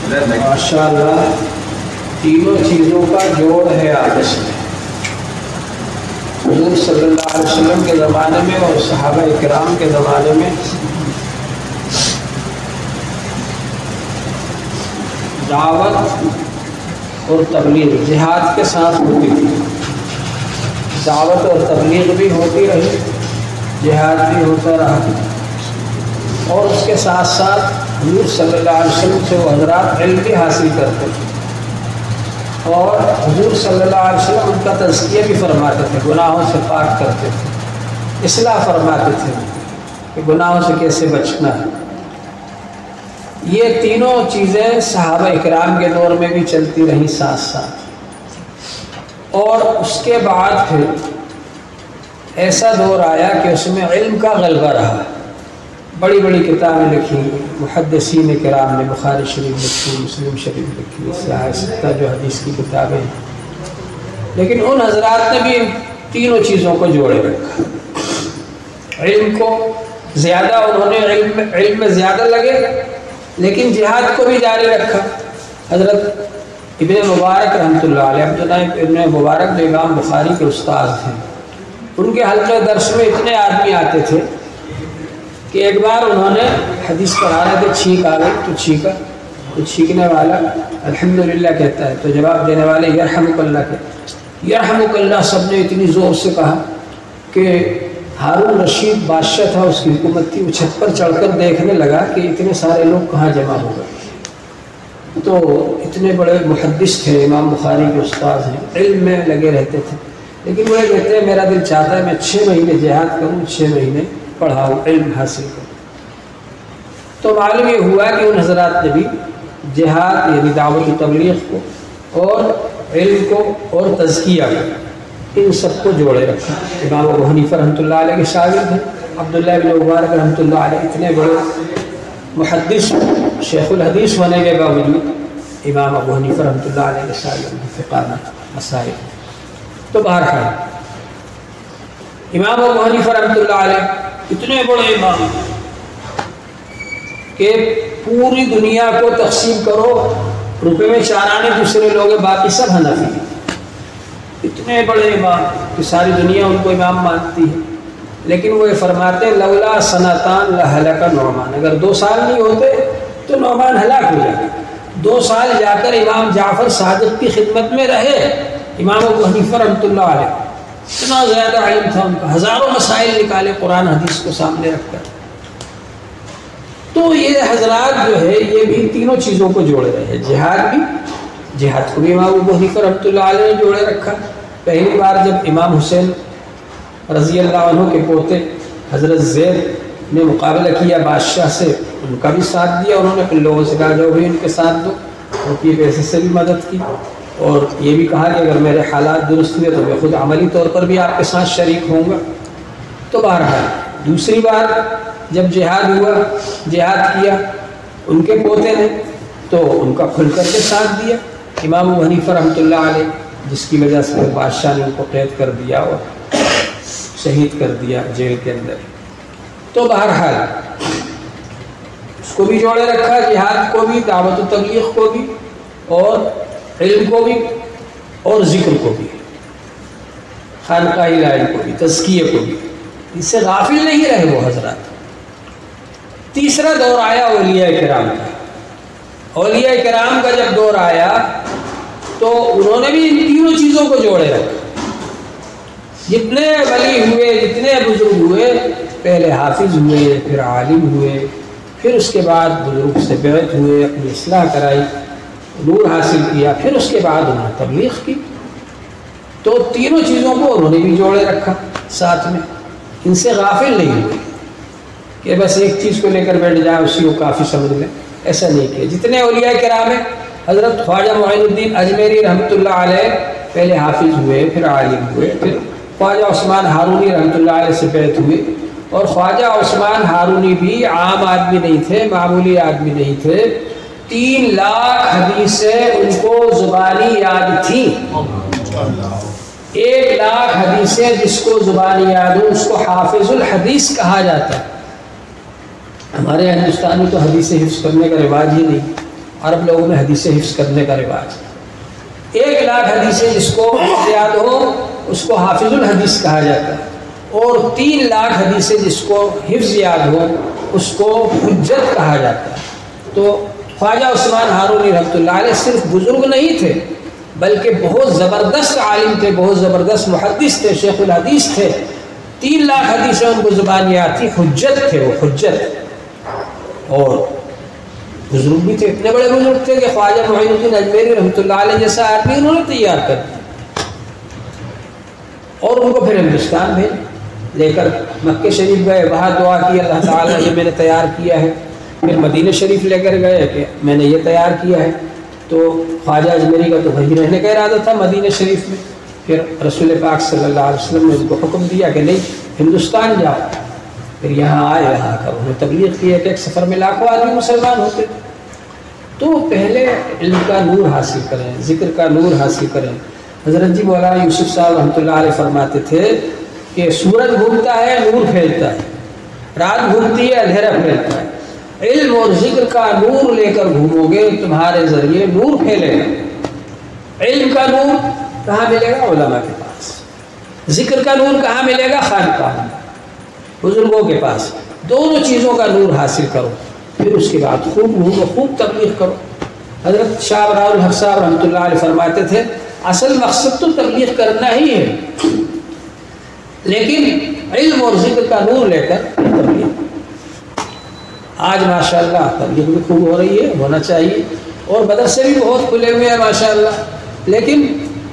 ماشاءاللہ تینوں چیزوں کا جوڑ ہے آپس میں۔ حضور صلی اللہ علیہ وسلم کے زمانے میں اور صحابہ اکرام کے زمانے میں دعوت اور تبلیغ جہاد کے ساتھ ہوتی تھی۔ دعوت اور تبلیغ بھی ہوتی رہی، جہاد بھی ہوتا رہا، اور اس کے ساتھ ساتھ حضور صلی اللہ علیہ وسلم سے وہ حضرات علم بھی حاصل کرتے تھے، اور حضور صلی اللہ علیہ وسلم ان کا تزکیہ بھی فرماتے تھے، گناہوں سے پاک کرتے تھے، اصلاح فرماتے تھے کہ گناہوں سے کیسے بچنا ہے۔ یہ تینوں چیزیں صحابہ اکرام کے دور میں بھی چلتی رہیں ساتھ ساتھ، اور اس کے بعد پھر ایسا دور آیا کہ اس میں علم کا غلبہ رہا۔ بڑی بڑی کتابیں لکھی محدثین کرام نے، بخاری شریف لکھی، مسلم شریف لکھی، اصلاح ستہ جو حدیث کی کتابیں ہیں، لیکن ان حضرات نے بھی تینوں چیزوں کو جوڑے رکھا۔ علم کو زیادہ انہوں نے علم میں زیادہ لگے، لیکن جہاد کو بھی جاری رکھا۔ حضرت ابن مبارک رحمۃ اللہ علیہ، عبداللہ ابن مبارک جو امام بخاری کے استاد ہیں، ان کے حلقے درس میں اتنے آدمی آتے تھے کہ ایک بار انہوں نے حدیث پڑھا رہے تھے، چھینک آ گئی تو چھینکا، تو چھینکنے والا الحمدللہ کہتا ہے، تو جواب دینے والے یرحمک اللہ کہتے، یرحمک اللہ سب نے اتنی زور سے کہا کہ ہارون رشید بادشاہ تھا، اس کی حکومت تھی، وہ چھت پر چڑھ کر دیکھنے لگا کہ اتنے سارے لوگ کہاں جمع ہو گئے۔ تو اتنے بڑے محدث تھے، امام بخاری کے استاد ہیں، علم میں لگے رہتے تھے، لیکن وہ کہتے ہیں میرا دل چاہتا ہے میں 6 مہینے جہاد کروں، 6 مہینے پڑھاؤں، علم حاصل کروں۔ تو معلوم یہ ہوا کہ ان حضرات نے بھی جہاد یعنی دعوت و تبلیغ کو اور علم کو اور تزکیہ کو، ان سب کو جوڑے رکھا۔ امام ابو حنیفہ رحمۃ اللہ علیہ کے شاگرد ہیں، عبداللہ بن مبارک رحمۃ اللہ علیہ، اتنے بڑے محدث شیخ الحدیث ہونے کے باوجود امام ابو حنیفہ رحمۃ اللہ علیہ کے شاگرد ہیں، فقہانہ مسائل۔ تو بہرحال امام ابو حنیفہ رحمۃ اللہ علیہ اتنے بڑے امام کہ پوری دنیا کو تقسیم کرو، روپے میں 4 آنے دوسرے لوگ ہیں، باقی سب حنفی ہیں۔ اتنے بڑے امام کہ ساری دنیا ان کو امام مانتی ہے، لیکن وہ فرماتے لولا سنتان لہلک نعمان، اگر 2 سال نہیں ہوتے تو نعمان ہلاک ہو جائے۔ 2 سال جا کر امام جعفر صادق کی خدمت میں رہے، امام ابو حنیفہ رحمۃ اللہ علیہ، اتنا زیادہ علم تھا ان کا، ہزاروں مسائل نکالے قرآن حدیث کو سامنے رکھ کر۔ تو یہ حضرات جو ہے یہ بھی تینوں چیزوں کو جوڑے رہے، جہاد کو بھی امام ابو حنیفہ رحمۃ اللہ علیہ نے جوڑے رکھا۔ پہلی بار جب امام حسین رضی اللہ عنہ کے پوتے حضرت زید نے مقابلہ کیا بادشاہ سے، ان کا بھی ساتھ دیا، انہوں نے اپنے لوگوں سے کہا جو بھی ان کے ساتھ دو، ان کی پیسے سے بھی مدد کی، اور یہ بھی کہا کہ اگر میرے حالات درست ہوئے تو میں خود عملی طور پر بھی آپ کے ساتھ شریک ہوں گا۔ تو بہرحال دوسری بار جب جہاد ہوا، جہاد کیا ان کے پوتے نے، تو ان کا کھل کر کے ساتھ دیا امام ابو حنیفہ رحمۃ اللہ علیہ، جس کی وجہ سے بادشاہ نے ان کو قید کر دیا اور شہید کر دیا جیل کے اندر۔ تو بہرحال اس کو بھی جوڑے رکھا، جہاد کو بھی، دعوت و تبلیغ کو بھی، اور علم کو بھی، اور ذکر کو بھی، خانقاہی لائن کو بھی، تزکیہ کو بھی، اس سے غافل نہیں رہے وہ حضرات۔ تیسرا دور آیا اولیاء کرام کا۔ اولیاء کرام کا جب دور آیا تو انہوں نے بھی ان تینوں چیزوں کو جوڑے رکھا۔ جتنے ولی ہوئے، جتنے بزرگ ہوئے، پہلے حافظ ہوئے، پھر عالم ہوئے، پھر اس کے بعد بزرگ سے بیعت ہوئے، اپنی اصلاح کرائی، نور حاصل کیا، پھر اس کے بعد انہوں نے تبلیغ کی۔ تو تینوں چیزوں کو انہوں نے بھی جوڑے رکھا ساتھ میں، ان سے غافل نہیں ہوئے کہ بس ایک چیز کو لے کر بیٹھ جائے اسی کو کافی سمجھ لیں، ایسا نہیں کیا۔ جتنے اولیاء کرام ہیں، حضرت خواجہ معین الدین اجمیری رحمۃ اللہ علیہ پہلے حافظ ہوئے، پھر عالم ہوئے، پھر خواجہ عثمان ہارونی رحمۃ اللہ علیہ سے بیعت ہوئے، اور خواجہ عثمان ہارونی بھی عام آدمی نہیں تھے، معمولی آدمی نہیں تھے، 3 لاکھ حدیثیں ان کو زبانی یاد تھیں۔ 1 لاکھ حدیثیں جس کو زبانی یاد ہو اس کو حافظ الحدیث کہا جاتا ہے۔ ہمارے ہندوستان میں تو حدیث حفظ کرنے کا رواج ہی نہیں، عرب لوگوں میں حدیثیں حفظ کرنے کا رواج. 1,00,000 حدیثیں جس کو یاد ہو اس کو حافظ الحدیث کہا جاتا ہے, اور 3,00,000 حدیثیں جس کو حفظ یاد ہو اس کو حجت کہا جاتا ہے. تو خواجہ عثمان ہارونی رحمۃ اللہ علیہ صرف بزرگ نہیں تھے بلکہ بہت زبردست عالم تھے, بہت زبردست محدث تھے, شیخ الحدیث تھے. 3,00,000 حدیثیں ان کو زبان یاد تھی, حجت تھے وہ, حجت. اور بزرگ بھی تھے, اتنے بڑے بزرگ تھے کہ خواجہ معین الدین اجمیری رحمۃ اللہ علیہ جیسا آدمی انہوں نے تیار کر دیا, اور ان کو پھر ہندوستان بھیجا, لے کر مکہ شریف گئے, وہاں دعا کی اللہ تعالیٰ یہ میں نے تیار کیا ہے. پھر مدینہ شریف لے کر گئے کہ میں نے یہ تیار کیا ہے. تو خواجہ اجمیری کا تو وہیں رہنے کا ارادہ تھا مدینہ شریف میں. پھر رسول پاک صلی اللہ علیہ وسلم نے ان کو حکم دیا کہ نہیں ہندوستان جاؤ. پھر یہاں آئے, یہاں کر انہوں نے تبلیغ کی کہ ایک سفر میں لاکھوں آدمی مسلمان ہوتے تھے. تو پہلے علم کا نور حاصل کریں, ذکر کا نور حاصل کریں. حضرت جی مولانا یوسف صاحب رحمۃ اللہ علیہ فرماتے تھے کہ سورج گھومتا ہے نور پھیلتا ہے, رات گھومتی ہے اندھیرا پھیلتا ہے. علم اور ذکر کا نور لے کر گھومو گے تمہارے ذریعے نور پھیلے گا. علم کا نور کہاں ملے گا؟ علماء کے پاس. ذکر کا نور کہاں ملے گا؟ خانقاہ میں, بزرگوں کے پاس. دونوں چیزوں کا نور حاصل کرو, پھر اس کے بعد خوب گھومو, خوب تبلیغ کرو. حضرت شاہ براء الحق صاحب رحمۃ اللہ علیہ فرماتے تھے اصل مقصد تو تبلیغ کرنا ہی ہے, لیکن علم اور ذکر کا نور لے کر تبلیغ. آج ماشاءاللہ تبلیغ بھی خوب ہو رہی ہے, ہونا چاہیے, اور مدرسے بھی بہت کھلے ہوئے ہیں ماشاءاللہ. لیکن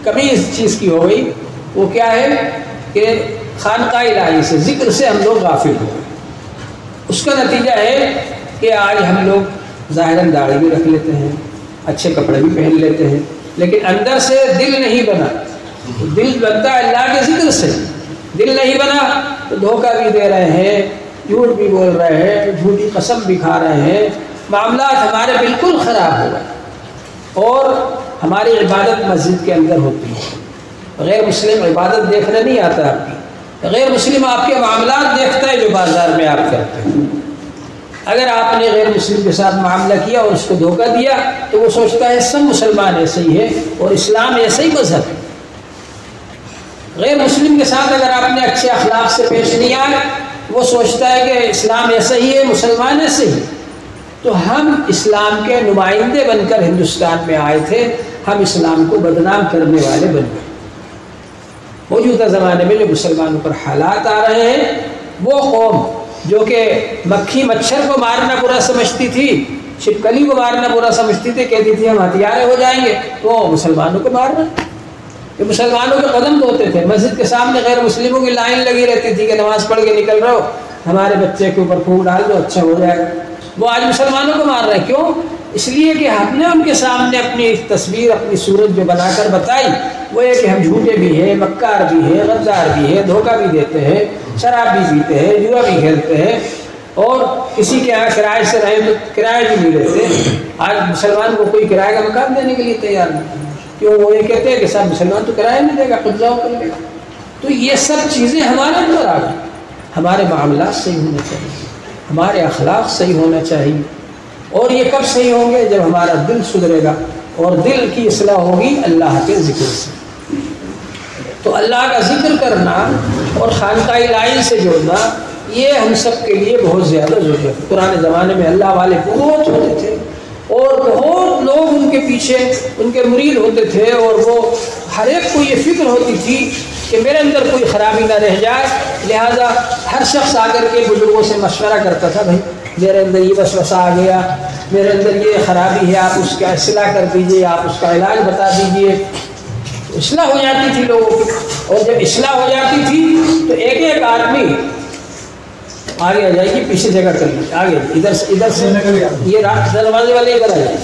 کمی اس چیز کی ہو گئی, وہ کیا ہے کہ خانقاہ الہی سے, ذکر سے ہم لوگ غافل ہو گئے. اس کا نتیجہ ہے کہ آج ہم لوگ ظاہراً داڑھی بھی رکھ لیتے ہیں, اچھے کپڑے بھی پہن لیتے ہیں, لیکن اندر سے دل نہیں بنا. دل بنتا ہے اللہ کے ذکر سے, دل نہیں بنا تو دھوکہ بھی دے رہے ہیں, جھوٹ بھی بول رہے ہیں, جھوٹی قسم بھی کھا رہے ہیں. معاملات ہمارے بالکل خراب ہو گئے, اور ہماری عبادت مسجد کے اندر ہوتی ہے. غیر مسلم عبادت دیکھنا نہیں آتا آپ کی, غیر مسلم آپ کے معاملات دیکھتا ہے جو بازار میں آپ کرتے ہیں. اگر آپ نے غیر مسلم کے ساتھ معاملہ کیا اور اس کو دھوکہ دیا تو وہ سوچتا ہے سب مسلمان ایسے ہی ہے اور اسلام ایسا ہی مذہب ہے. غیر مسلم کے ساتھ اگر آپ نے اچھے اخلاق سے پیش نہیں آئے وہ سوچتا ہے کہ اسلام ایسا ہی ہے, مسلمان ایسے ہی. تو ہم اسلام کے نمائندے بن کر ہندوستان میں آئے تھے, ہم اسلام کو بدنام کرنے والے بن گئے. موجودہ زمانے میں جو مسلمانوں پر حالات آ رہے ہیں, وہ قوم جو کہ مکھی مچھر کو مارنا برا سمجھتی تھی, چھپکلی کو مارنا برا سمجھتی تھی, کہتی تھی ہم ہتھیارے ہو جائیں گے, تو مسلمانوں کو مارنا. کہ مسلمانوں کے قدم دھوتے تھے, مسجد کے سامنے غیر مسلموں کی لائن لگی رہتی تھی کہ نماز پڑھ کے نکل رہے ہو, ہمارے بچے کے اوپر پھونک ڈال دو اچھا ہو جائے گا. وہ آج مسلمانوں کو مار رہے ہیں. کیوں؟ اس لیے کہ ہم نے ان کے سامنے اپنی تصویر, اپنی صورت جو بنا کر بتائی وہ ہے کہ ہم جھوٹے بھی ہیں, مکار بھی ہیں, غدار بھی ہیں, دھوکہ بھی دیتے ہیں, شراب بھی پیتے ہیں, جوا بھی کھیلتے ہیں, اور کسی کے یہاں کرائے سے رہے تو کرایہ بھی نہیں لیتے. آج مسلمان کو کوئی کرایہ کا مکان دینے کے لیے تیار نہیں. کیوں؟ وہ یہ کہتے ہیں کہ صاحب مسلمان تو کرایہ نہیں دے گا, خود جاؤ کر لے گا. تو یہ سب چیزیں ہمارے اندر آ گئی. ہمارے معاملات صحیح ہونے چاہیے, ہمارے اخلاق صحیح ہونا چاہیے. اور یہ کب صحیح ہوں گے؟ جب ہمارا دل سدھرے گا, اور دل کی اصلاح ہوگی اللہ کے ذکر سے. تو اللہ کا ذکر کرنا اور خانقاہ الہی سے جڑنا یہ ہم سب کے لیے بہت زیادہ ضروری ہے. پرانے زمانے میں اللہ والے بہت ہوتے تھے, اور بہت لوگ ان کے پیچھے ان کے مرید ہوتے تھے, اور وہ ہر ایک کو یہ فکر ہوتی تھی کہ میرے اندر کوئی خرابی نہ رہ جائے. لہذا ہر شخص آ کر کے بزرگوں سے مشورہ کرتا تھا, بھائی میرے اندر یہ وسوسہ آ گیا, میرے اندر یہ خرابی ہے, آپ اس کا اصلاح کر دیجئے, آپ اس کا علاج بتا دیجئے. اصلاح ہو جاتی تھی لوگوں کی, اور جب اصلاح ہو جاتی تھی تو ایک ایک آدمی آگے آ جائے گی, پیچھے جگہ کر لیجیے, آگے ادھر سے یہ دروازے والے ادھر آ جائے.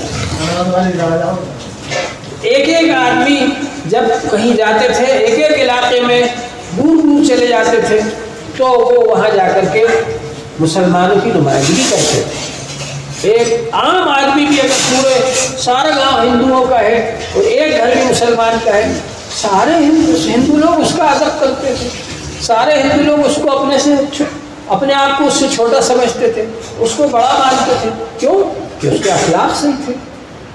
ایک ایک آدمی جب کہیں جاتے تھے, ایک ایک علاقے میں دور دور چلے جاتے تھے, تو وہ وہاں جا کر کے مسلمانوں کی نمائندگی کرتے تھے. ایک عام آدمی بھی اگر پورے سارا گاؤں ہندوؤں کا ہے اور ایک گھر بھی مسلمان کا ہے, سارے ہندو لوگ اس کا ادب کرتے تھے, سارے ہندو لوگ اس کو اپنے آپ کو اس سے چھوٹا سمجھتے تھے, اس کو بڑا مانتے تھے. کیوں؟ کہ اس کے اخلاق صحیح تھے,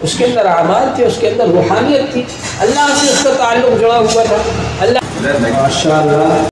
اس کے اندر اعمال تھے، اس کے اندر روحانیت تھی، اللہ سے اس کا تعلق جڑا ہوا تھا. اللہ ماشاء اللہ.